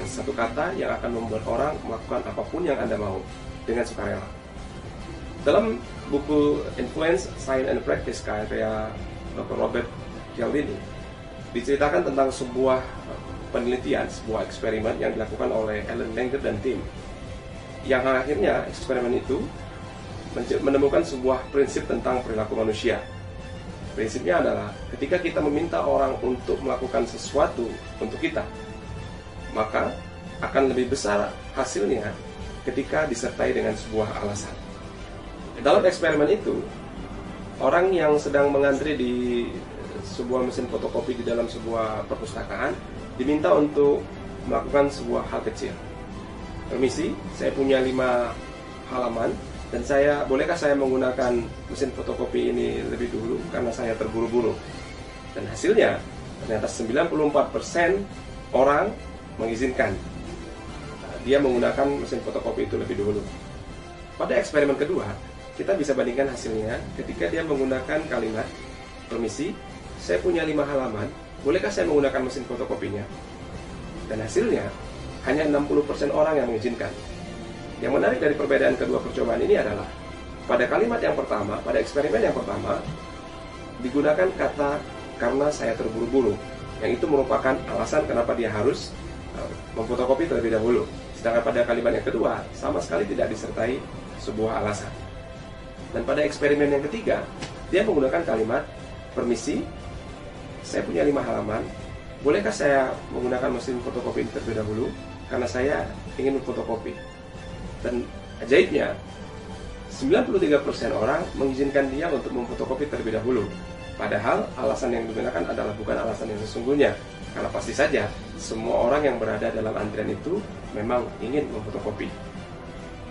satu kata yang akan membuat orang melakukan apapun yang Anda mau dengan sukarela. Dalam buku Influence, Science and Practice karya Dr. Robert Cialdini, diceritakan tentang sebuah penelitian, sebuah eksperimen yang dilakukan oleh Alan Langer dan tim. Yang akhirnya eksperimen itu menemukan sebuah prinsip tentang perilaku manusia. Prinsipnya adalah ketika kita meminta orang untuk melakukan sesuatu untuk kita, maka akan lebih besar hasilnya ketika disertai dengan sebuah alasan. Dalam eksperimen itu, orang yang sedang mengantri di sebuah mesin fotokopi di dalam sebuah perpustakaan diminta untuk melakukan sebuah hal kecil. Permisi, saya punya 5 halaman dan bolehkah saya menggunakan mesin fotokopi ini lebih dulu karena saya terburu-buru. Dan hasilnya ternyata 94% orang mengizinkan dia menggunakan mesin fotokopi itu lebih dulu. Pada eksperimen kedua, kita bisa bandingkan hasilnya ketika dia menggunakan kalimat, permisi, saya punya 5 halaman, bolehkah saya menggunakan mesin fotokopinya? Dan hasilnya hanya 60% orang yang mengizinkan. Yang menarik dari perbedaan kedua percobaan ini adalah pada kalimat yang pertama, pada eksperimen yang pertama digunakan kata karena saya terburu-buru, yang itu merupakan alasan kenapa dia harus memfotokopi terlebih dahulu. Sedangkan pada kalimat yang kedua sama sekali tidak disertai sebuah alasan. Dan pada eksperimen yang ketiga dia menggunakan kalimat, permisi, saya punya 5 halaman, bolehkah saya menggunakan mesin fotokopi terlebih dahulu karena saya ingin memfotokopi. Dan ajaibnya 93% orang mengizinkan dia untuk memfotokopi terlebih dahulu. Padahal alasan yang digunakan adalah bukan alasan yang sesungguhnya. Karena pasti saja semua orang yang berada dalam antrian itu memang ingin memfotokopi.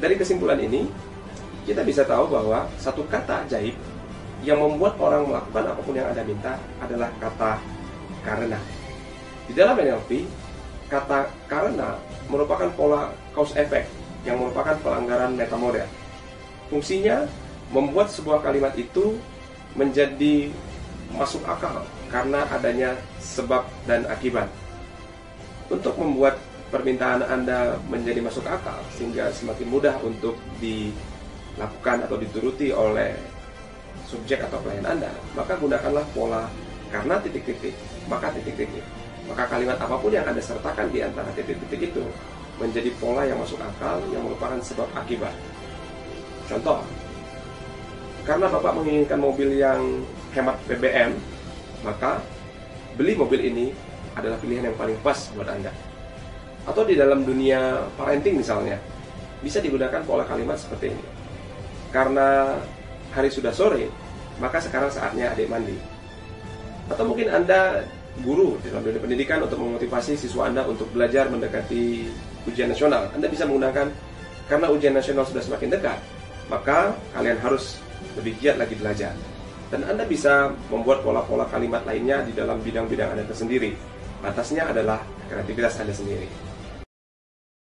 Dari kesimpulan ini, kita bisa tahu bahwa satu kata ajaib yang membuat orang melakukan apapun yang Anda minta adalah kata karena. Di dalam NLP, kata karena merupakan pola cause effect yang merupakan pelanggaran metamodel. Fungsinya membuat sebuah kalimat itu menjadi masuk akal karena adanya sebab dan akibat. Untuk membuat permintaan Anda menjadi masuk akal sehingga semakin mudah untuk dilakukan atau dituruti oleh subjek atau klien Anda, maka gunakanlah pola karena titik-titik, maka titik-titik. Maka kalimat apapun yang Anda sertakan di antara titik-titik itu menjadi pola yang masuk akal yang merupakan sebab akibat. Contoh, karena Bapak menginginkan mobil yang hemat BBM, maka beli mobil ini adalah pilihan yang paling pas buat Anda. Atau di dalam dunia parenting misalnya, bisa digunakan pola kalimat seperti ini. Karena hari sudah sore, maka sekarang saatnya adik mandi. Atau mungkin Anda guru dalam dunia pendidikan untuk memotivasi siswa Anda untuk belajar mendekati ujian nasional. Anda bisa menggunakan karena ujian nasional sudah semakin dekat, maka kalian harus lebih giat lagi belajar. Dan Anda bisa membuat pola-pola kalimat lainnya di dalam bidang-bidang Anda tersendiri. Batasnya adalah kreativitas Anda sendiri.